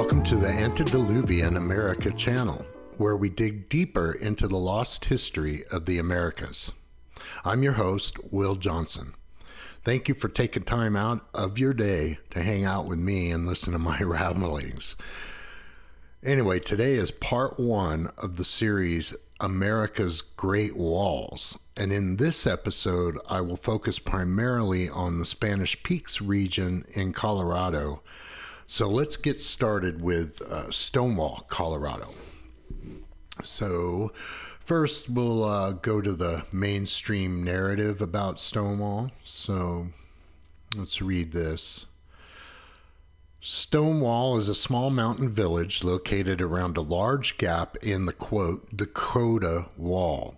Welcome to the Antediluvian America channel, where we dig deeper into the lost history of the Americas. I'm your host, Will Johnson. Thank you for taking time out of your day to hang out with me and listen to my ramblings. Anyway, today is part one of the series America's Great Walls, and in this episode I will focus primarily on the Spanish Peaks region in Colorado. So let's get started with Stonewall, Colorado. So first we'll go to the mainstream narrative about Stonewall. So let's read this. Stonewall is a small mountain village located around a large gap in the, quote, Dakota Wall,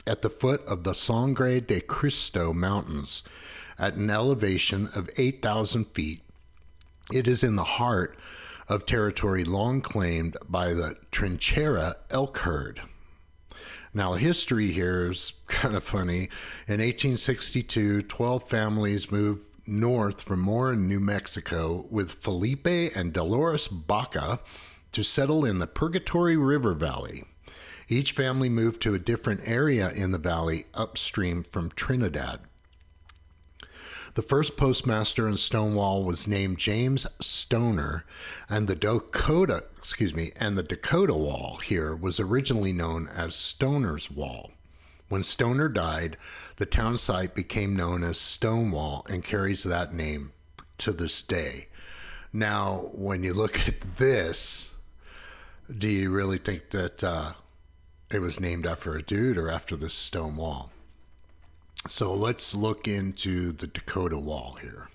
at the foot of the Sangre de Cristo Mountains at an elevation of 8,000 feet. It is in the heart of territory long claimed by the Trinchera elk herd. Now, history here is kind of funny. In 1862, 12 families moved north from Morin, New Mexico, with Felipe and Dolores Baca to settle in the Purgatory River Valley. Each family moved to a different area in the valley upstream from Trinidad. The first postmaster in Stonewall was named James Stoner, and the Dakota Wall here was originally known as Stoner's Wall. When Stoner died, the town site became known as Stonewall and carries that name to this day. Now, when you look at this, do you really think that it was named after a dude or after the stone wall? So let's look into the Dakota Wall here.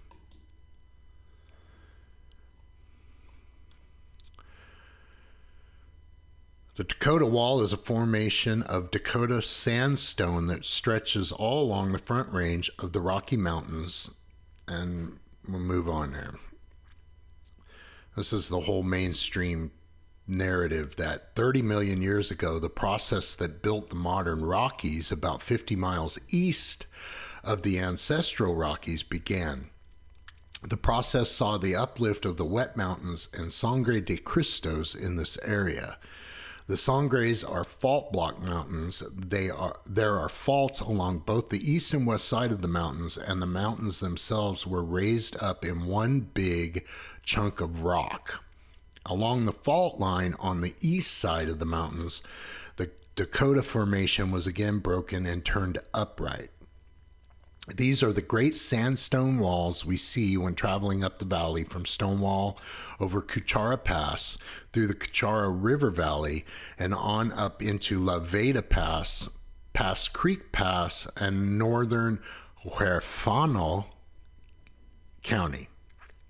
The Dakota Wall is a formation of Dakota sandstone that stretches all along the front range of the Rocky Mountains, and we'll move on here. This is the whole mainstream narrative that 30 million years ago, the process that built the modern Rockies about 50 miles east of the ancestral Rockies began. The process saw the uplift of the wet mountains and Sangre de Cristos in this area. The Sangres are fault block mountains. There are faults along both the east and west side of the mountains, and the mountains themselves were raised up in one big chunk of rock. Along the fault line on the east side of the mountains, the Dakota Formation was again broken and turned upright. These are the great sandstone walls we see when traveling up the valley from Stonewall over Cuchara Pass, through the Cuchara River Valley, and on up into La Veda Pass, past Creek Pass, and northern Huerfano County.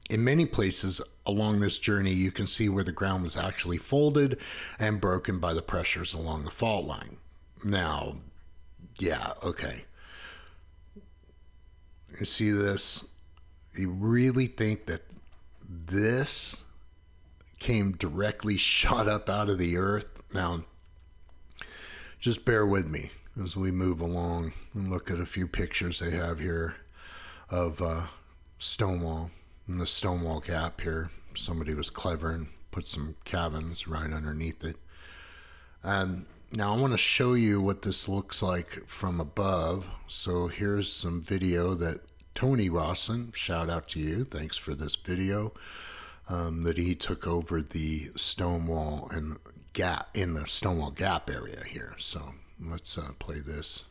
In many places along this journey, you can see where the ground was actually folded and broken by the pressures along the fault line. Now, yeah, okay. You see this? You really think that this came directly shot up out of the earth? Now, just bear with me as we move along and look at a few pictures they have here of Stonewall. In the Stonewall Gap here, somebody was clever and put some cabins right underneath it. Now I want to show you what this looks like from above. So here's some video that Tony Rawson, shout out to you, thanks for this video, that he took over the Stonewall and Gap, in the Stonewall Gap area here. So let's play this.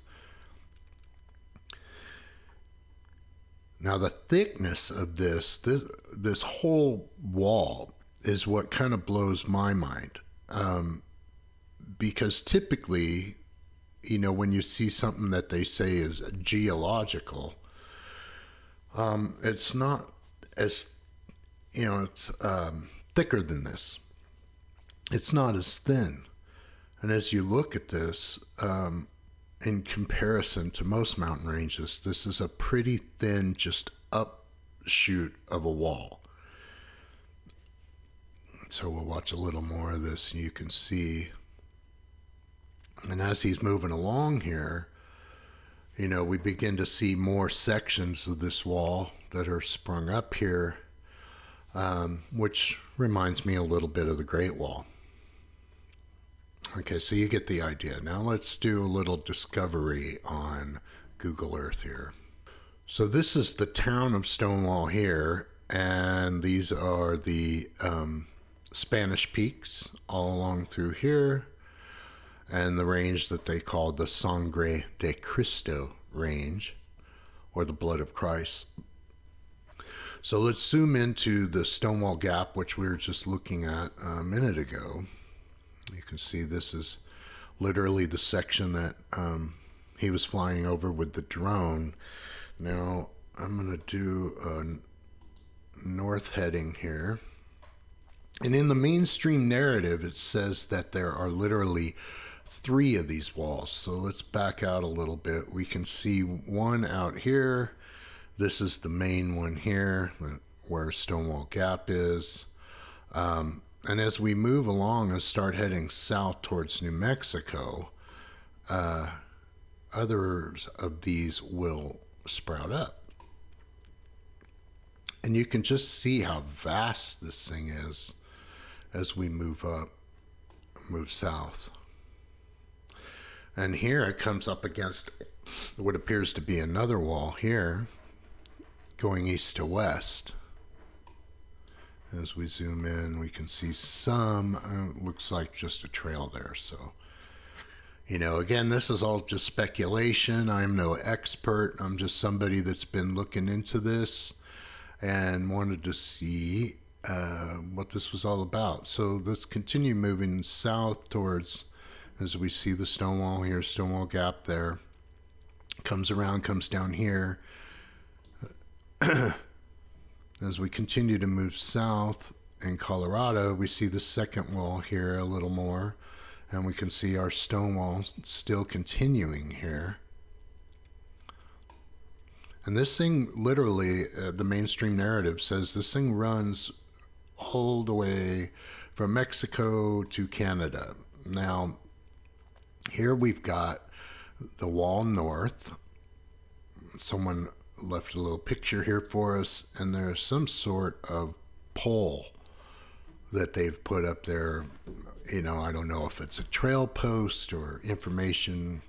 Now, the thickness of this whole wall is what kind of blows my mind. Because typically, you know, when you see something that they say is geological, it's not as, you know, it's thicker than this. It's not as thin. And as you look at this, in comparison to most mountain ranges, this is a pretty thin, just upshoot of a wall. So we'll watch a little more of this and you can see. And as he's moving along here, you know, we begin to see more sections of this wall that are sprung up here, which Reminds me a little bit of the Great Wall. Okay, so you get the idea. Now let's do a little discovery on Google Earth here. So this is the town of Stonewall here, and these are the Spanish peaks all along through here, and the range that they call the Sangre de Cristo range, or the Blood of Christ. So let's zoom into the Stonewall Gap, which we were just looking at a minute ago. You can see this is literally the section that he was flying over with the drone. Now I'm going to do a north heading here. And in the mainstream narrative, it says that there are literally 3 of these walls. So let's back out a little bit. We can see one out here. This is the main one here, where Stonewall Gap is. And as we move along and start heading south towards New Mexico, others of these will sprout up. And you can just see how vast this thing is as we move south. And here it comes up against what appears to be another wall here, going east to west. As we zoom in, we can see some, looks like just a trail there. So, you know, again, this is all just speculation. I'm no expert. I'm just somebody that's been looking into this and wanted to see what this was all about. So let's continue moving south towards, as we see the Stonewall here, Stonewall Gap there. Comes around, comes down here. As we continue to move south in Colorado, we see the second wall here a little more, and we can see our Stonewall still continuing here. And this thing, literally, the mainstream narrative says this thing runs all the way from Mexico to Canada. Now, here we've got the wall north. Someone left a little picture here for us, and there's some sort of pole that they've put up there. You know, I don't know if it's a trail post or information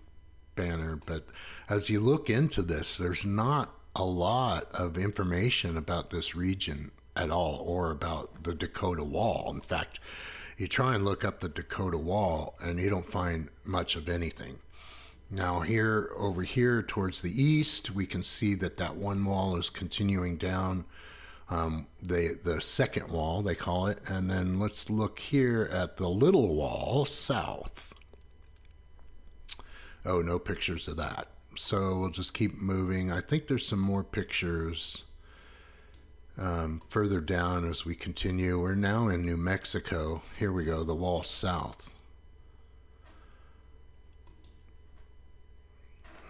banner, but as you look into this, there's not a lot of information about this region at all, or about the Dakota Wall. In fact, you try and look up the Dakota Wall and you don't find much of anything. Now here, over here towards the east, we can see that that one wall is continuing down, the second wall, they call it. And then let's look here at the little wall south. Oh, no pictures of that. So we'll just keep moving. I think there's some more pictures further down as we continue. We're now in New Mexico. Here we go, the wall south.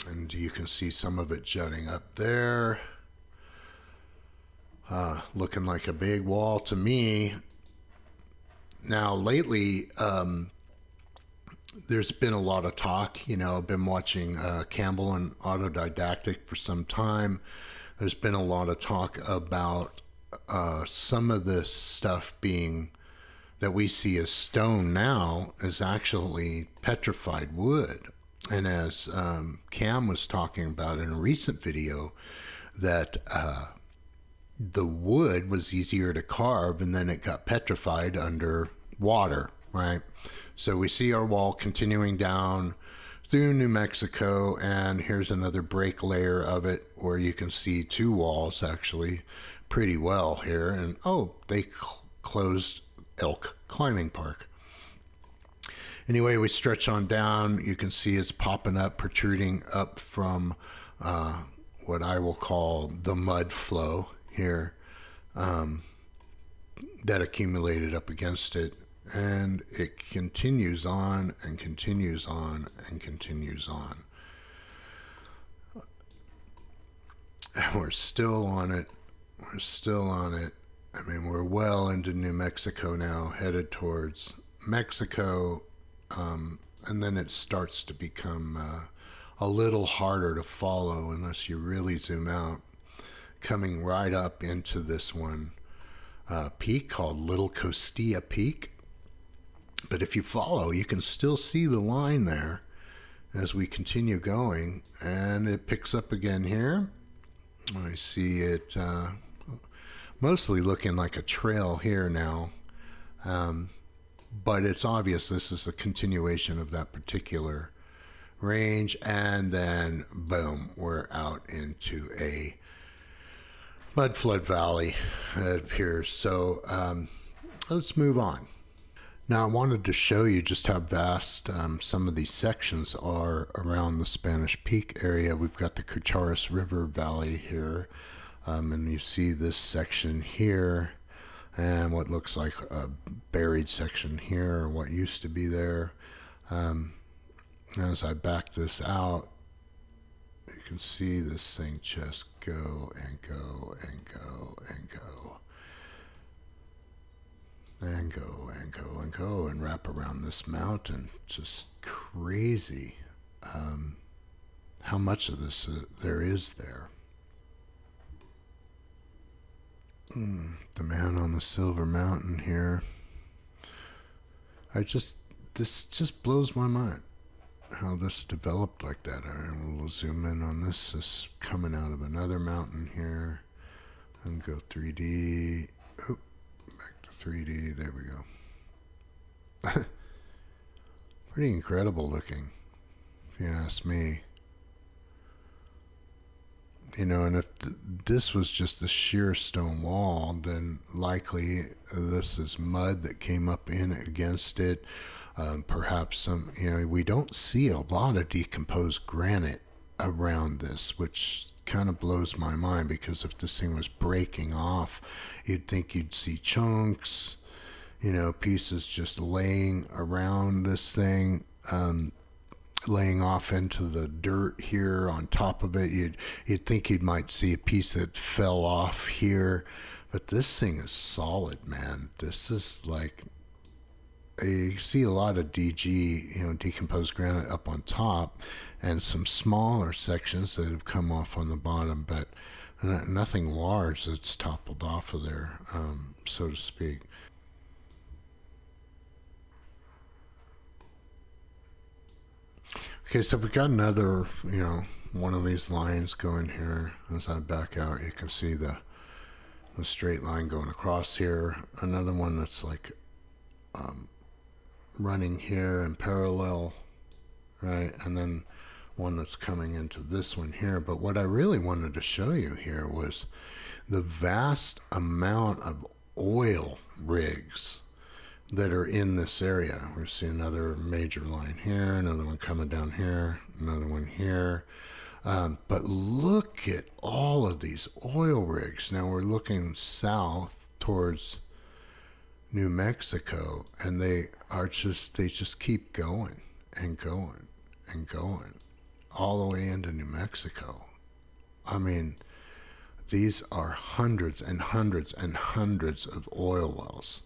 And you can see some of it jutting up there. Looking like a big wall to me. Now, lately, there's been a lot of talk. You know, I've been watching Campbell and Autodidactic for some time. There's been a lot of talk about some of this stuff being that we see as stone now is actually petrified wood. And as Cam was talking about in a recent video, that the wood was easier to carve and then it got petrified under water, right? So we see our wall continuing down through New Mexico, and here's another break layer of it where you can see 2 walls actually pretty well here. And oh, they closed Elk Climbing Park. Anyway, we stretch on down. You can see it's popping up, protruding up from what I will call the mud flow here that accumulated up against it. And it continues on and continues on and continues on. And we're still on it. We're still on it. I mean, we're well into New Mexico now, headed towards Mexico. And then it starts to become a little harder to follow unless you really zoom out, coming right up into this one. peak called Little Costilla Peak. But if you follow, you can still see the line there as we continue going, and it picks up again here. I see it mostly looking like a trail here now, but it's obvious this is a continuation of that particular range, and then boom, we're out into a mud flood valley, it appears. So let's move on. Now I wanted to show you just how vast some of these sections are around the Spanish Peak area. We've got the Cucharas River Valley here, and you see this section here and what looks like a buried section here, or what used to be there. As I back this out, you can see this thing just go and go and go and go and go and go and go and wrap around this mountain. Just crazy how much of this there is there. The man on the silver mountain here. This just blows my mind how this developed like that. We'll zoom in on this. This coming out of another mountain here, and go 3D. Oh, back to 3D. There we go. Pretty incredible looking, if you ask me. You know, and if this was just the sheer stone wall, then likely this is mud that came up in against it. Perhaps some, you know, we don't see a lot of decomposed granite around this, which kind of blows my mind, because if this thing was breaking off, you'd think you'd see chunks, you know, pieces just laying around this thing, laying off into the dirt here on top of it. You'd think you might see a piece that fell off here, but this thing is solid, man. This is like, you see a lot of DG, you know, decomposed granite up on top, and some smaller sections that have come off on the bottom, but nothing large that's toppled off of there, so to speak. Okay, so we've got another, you know, one of these lines going here. As I back out, you can see the straight line going across here. Another one that's like running here in parallel, right? And then one that's coming into this one here. But what I really wanted to show you here was the vast amount of oil rigs that are in this area. We see another major line here, another one coming down here, another one here. But look at all of these oil rigs. Now we're looking south towards New Mexico, and they just keep going and going and going all the way into New Mexico. I mean, these are hundreds and hundreds and hundreds of oil wells.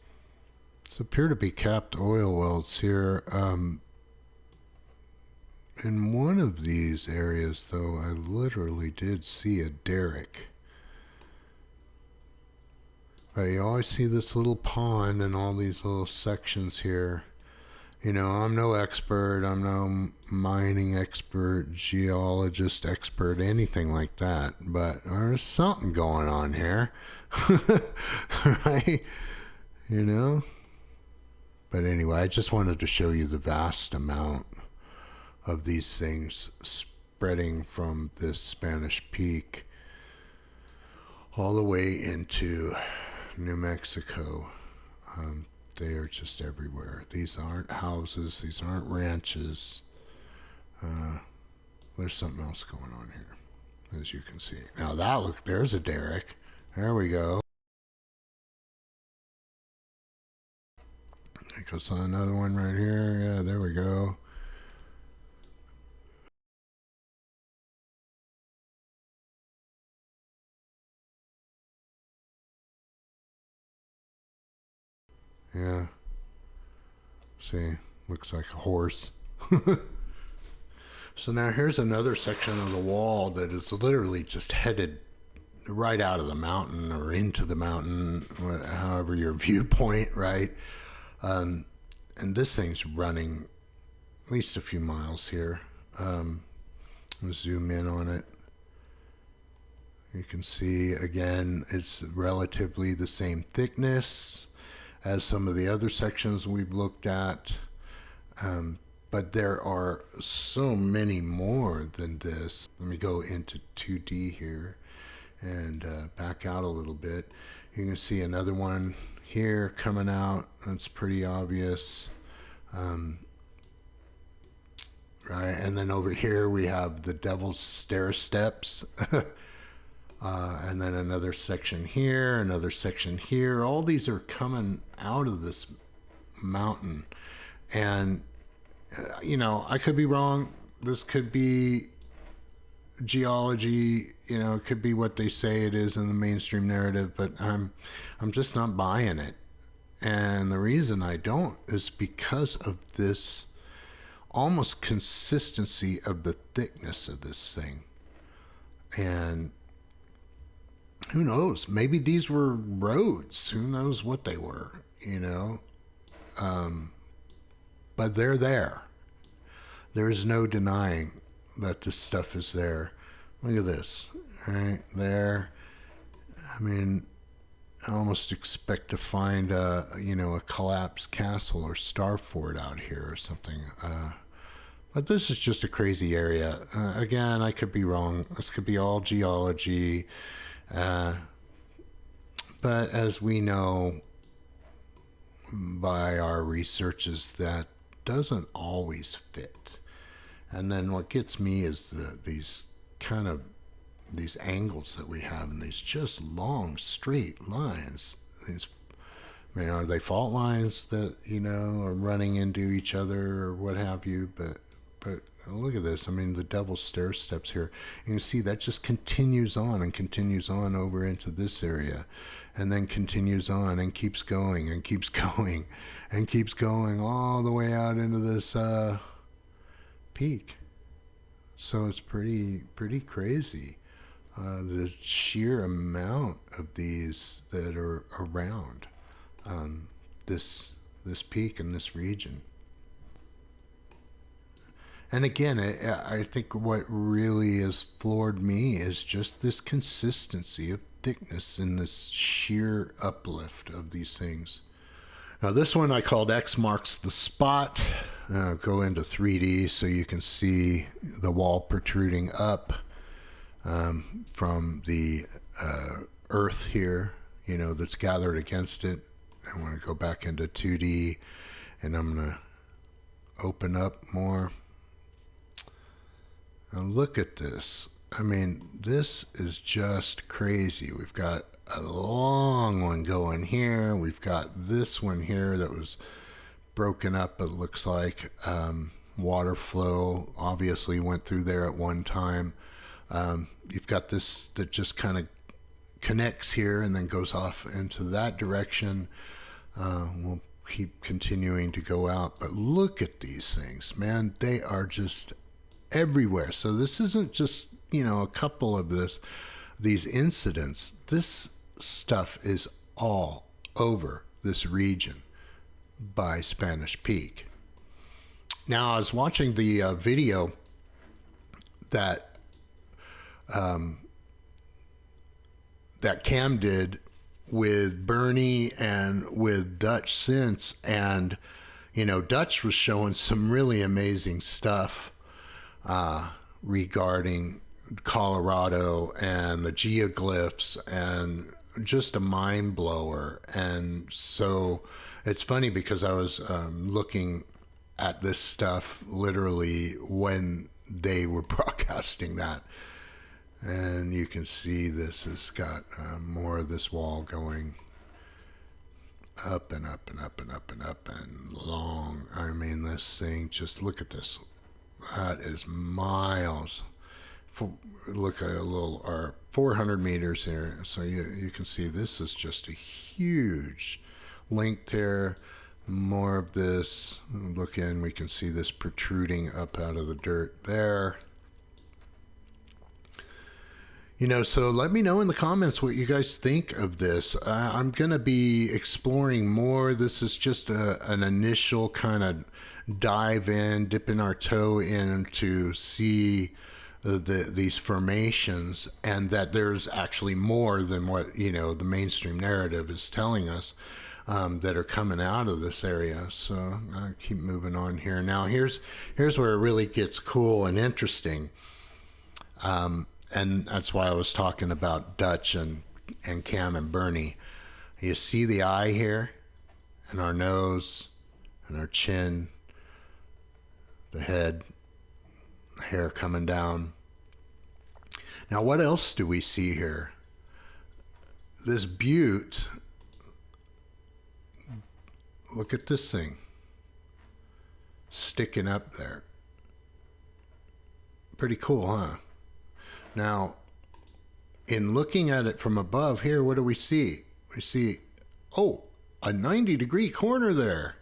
So appear to be capped oil wells here. In one of these areas, though, I literally did see a derrick. But you always see this little pond and all these little sections here. You know, I'm no expert. I'm no mining expert, geologist expert, anything like that. But there's something going on here. Right? You know? But anyway, I just wanted to show you the vast amount of these things spreading from this Spanish Peak all the way into New Mexico. They are just everywhere. These aren't houses. These aren't ranches. There's something else going on here, as you can see. Now look, there's a derrick. There we go. There goes another one right here. Yeah, there we go. Yeah. See, looks like a horse. So now here's another section of the wall that is literally just headed right out of the mountain or into the mountain, however your viewpoint, right? And this thing's running at least a few miles here. I'll zoom in on it. You can see, again, it's relatively the same thickness as some of the other sections we've looked at. But there are so many more than this. Let me go into 2D here and back out a little bit. You can see another one here coming out. That's pretty obvious. Right, and then over here we have the Devil's Stair steps. And then another section here, another section here. All these are coming out of this mountain. And, I could be wrong. This could be geology, it could be what they say it is in the mainstream narrative, but I'm just not buying it. And the reason I don't is because of this almost consistency of the thickness of this thing. And who knows? Maybe these were roads. Who knows what they were, But they're there. There's no denying that this stuff is there. Look at this, right there. I mean, I almost expect to find a collapsed castle or star fort out here or something. But this is just a crazy area. Again, I could be wrong. This could be all geology. But as we know by our researches, that doesn't always fit. And then what gets me is these angles that we have, and these just long straight lines. Are they fault lines that are running into each other or what have you? But look at this. I mean, the Devil's Stair steps here. You can see that just continues on and continues on over into this area, and then continues on and keeps going and keeps going and keeps going all the way out into this peak. So it's pretty crazy, the sheer amount of these that are around this peak in this region. And again, I think what really has floored me is just this consistency of thickness and this sheer uplift of these things. Now this one I called Xmarks the spot. Go into 3D so you can see the wall protruding up from the earth here, that's gathered against it. I want to go back into 2D, and I'm going to open up more. Now look at this. I mean, this is just crazy. We've got a long one going here. We've got this one here that was broken up, it looks like. Water flow obviously went through there at one time. You've got this that just kind of connects here and then goes off into that direction. We'll keep continuing to go out, but look at these things, man. They are just everywhere. So this isn't just, a couple of these incidents. This stuff is all over this region by Spanish Peak. Now, I was watching the video that that Cam did with Bernie and with Dutch since, and Dutch was showing some really amazing stuff regarding Colorado and the geoglyphs, and just a mind blower. And so it's funny because I was looking at this stuff literally when they were broadcasting that, and you can see this has got more of this wall going up and up and up and up and up and long. I mean, this thing, just look at this. That is miles. Look at a little, or 400 meters here. So you can see this is just a huge length here. More of this. Look in, we can see this protruding up out of the dirt there. So let me know in the comments what you guys think of this. I'm going to be exploring more. This is just an initial kind of dive in, dipping our toe in to see these formations, and that there's actually more than what, the mainstream narrative is telling us. That are coming out of this area. So I'll keep moving on here. Now here's where it really gets cool and interesting. And that's why I was talking about Dutch and Cam and Bernie. You see the eye here, and our nose, and our chin, the head, hair coming down. Now what else do we see here? This butte. Look at this thing sticking up there. Pretty cool, huh? Now, in looking at it from above here, what do we see? We see, oh, a 90-degree corner there.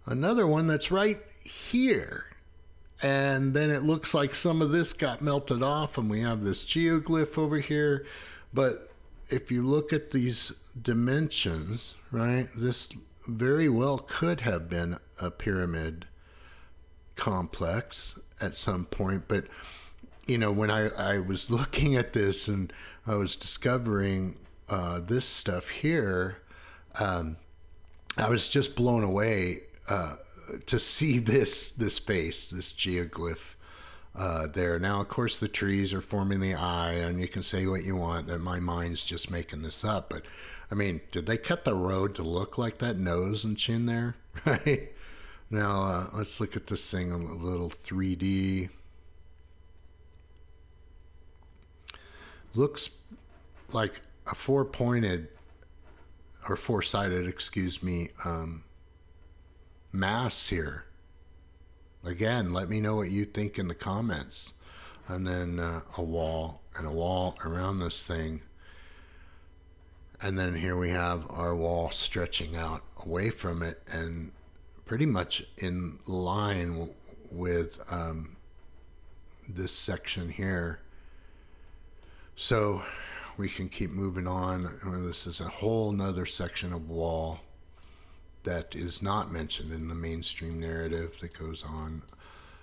Another one that's right here. And then it looks like some of this got melted off, and we have this geoglyph over here. But if you look at these dimensions, right, this very well could have been a pyramid complex at some point. But when I was looking at this and I was discovering this stuff here, I was just blown away to see this face, this geoglyph there. Now, of course, the trees are forming the eye, and you can say what you want, that my mind's just making this up, but I mean, did they cut the road to look like that nose and chin there? Right? Now, let's look at this thing a little 3D. Looks like a four-pointed, or four-sided, excuse me, mass here. Again, let me know what you think in the comments. And then a wall and a wall around this thing. And then here we have our wall stretching out away from it and pretty much in line with this section here. So we can keep moving on. This is a whole nother section of wall that is not mentioned in the mainstream narrative that goes on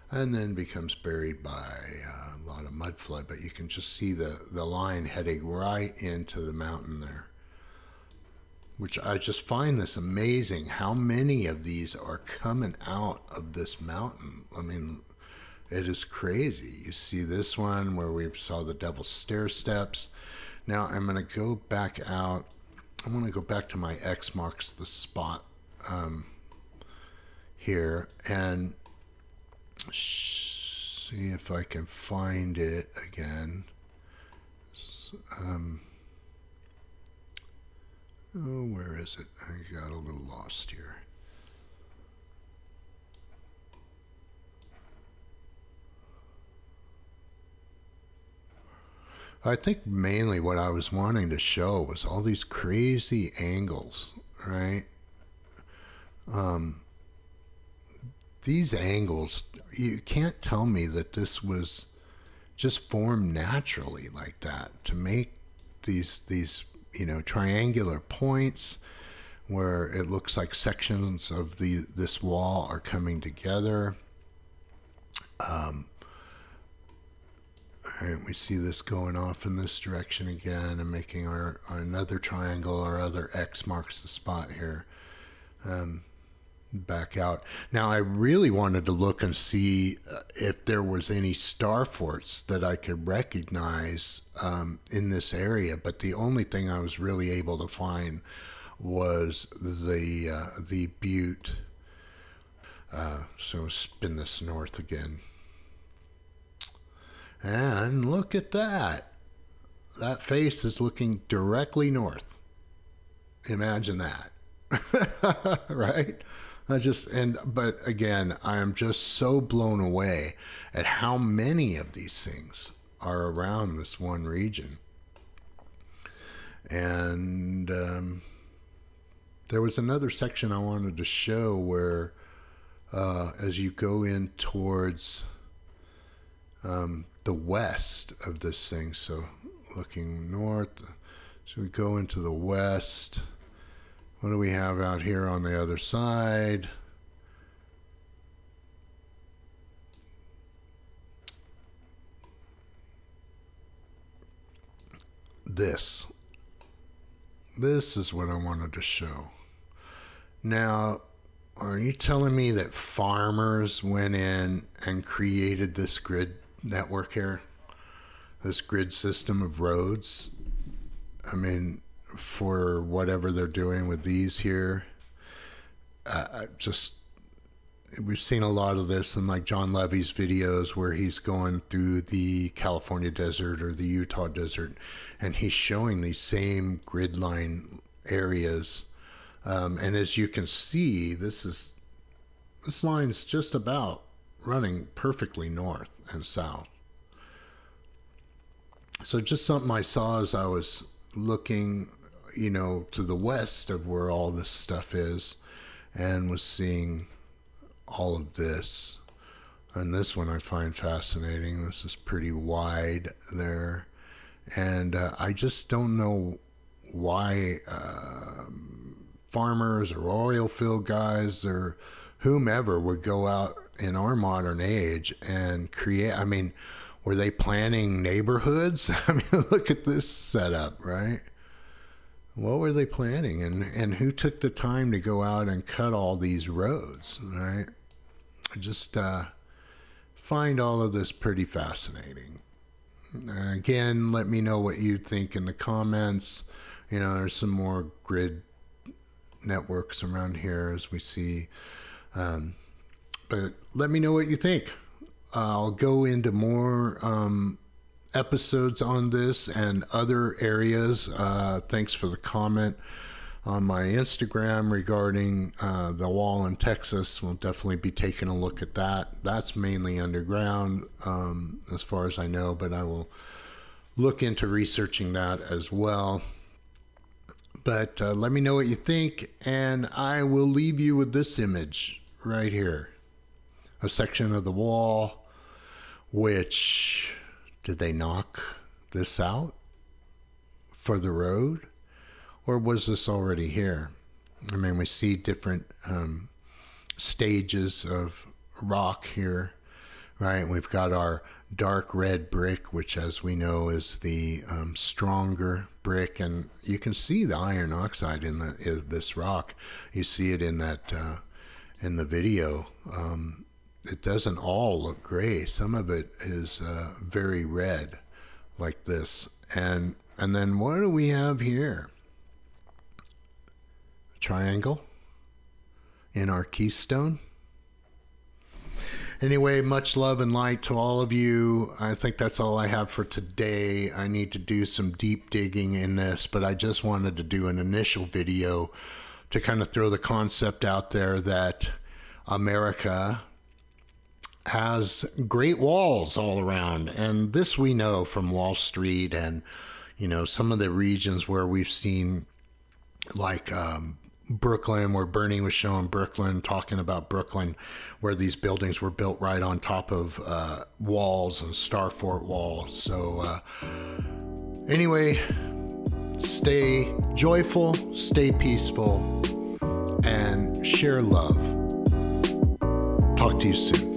and then becomes buried by a lot of mud flood. But you can just see the line heading right into the mountain there. Which I just find this amazing, how many of these are coming out of this mountain. I mean, it is crazy. You see this one where we saw the Devil's Stair steps. Now I'm going to go back out. I'm going to go back to my Xmarks, the spot here, and see if I can find it again. Oh, where is it? I got a little lost here. I think mainly what I was wanting to show was all these crazy angles, right? These angles, you can't tell me that this was just formed naturally like that to make these triangular points where it looks like sections of this wall are coming together. And we see this going off in this direction again and making our another triangle, our other X marks the spot here. Back out. Now I really wanted to look and see if there was any star forts that I could recognize in this area, but the only thing I was really able to find was the butte. So spin this north again. And look at that. That face is looking directly north. Imagine that. Right? But again, I am just so blown away at how many of these things are around this one region. And there was another section I wanted to show where as you go in towards the west of this thing. So looking north, so we go into the west. What do we have out here on the other side? This is what I wanted to show. Now, are you telling me that farmers went in and created this grid network here? This grid system of roads? I mean, for whatever they're doing with these here. We've seen a lot of this in like John Levy's videos where he's going through the California desert or the Utah desert, and he's showing these same grid line areas. And as you can see, this line's just about running perfectly north and south. So just something I saw as I was looking, to the west of where all this stuff is, and was seeing all of this. And this one I find fascinating. This is pretty wide there. And I just don't know why farmers or oil field guys or whomever would go out in our modern age and create. I mean, were they planning neighborhoods? I mean, look at this setup, right? What were they planning? And who took the time to go out and cut all these roads, right? I just find all of this pretty fascinating. Again, let me know what you think in the comments. There's some more grid networks around here as we see. But let me know what you think. I'll go into more episodes on this and other areas. Thanks for the comment on my Instagram regarding the wall in Texas. We'll definitely be taking a look at that. That's mainly underground as far as I know, but I will look into researching that as well. But let me know what you think, and I will leave you with this image right here. A section of the wall, which, did they knock this out for the road? Or was this already here? I mean, we see different stages of rock here, right? We've got our dark red brick, which as we know is the stronger brick, and you can see the iron oxide in this rock. You see it in that in the video. It doesn't all look gray. Some of it is very red, like this. And then what do we have here? A triangle in our keystone. Anyway, much love and light to all of you. I think that's all I have for today. I need to do some deep digging in this, but I just wanted to do an initial video to kind of throw the concept out there that America has great walls all around. And this we know from Wall Street and, some of the regions where we've seen like Brooklyn, where Bernie was showing Brooklyn, talking about Brooklyn, where these buildings were built right on top of walls and Starfort walls. So anyway, stay joyful, stay peaceful, and share love. Talk to you soon.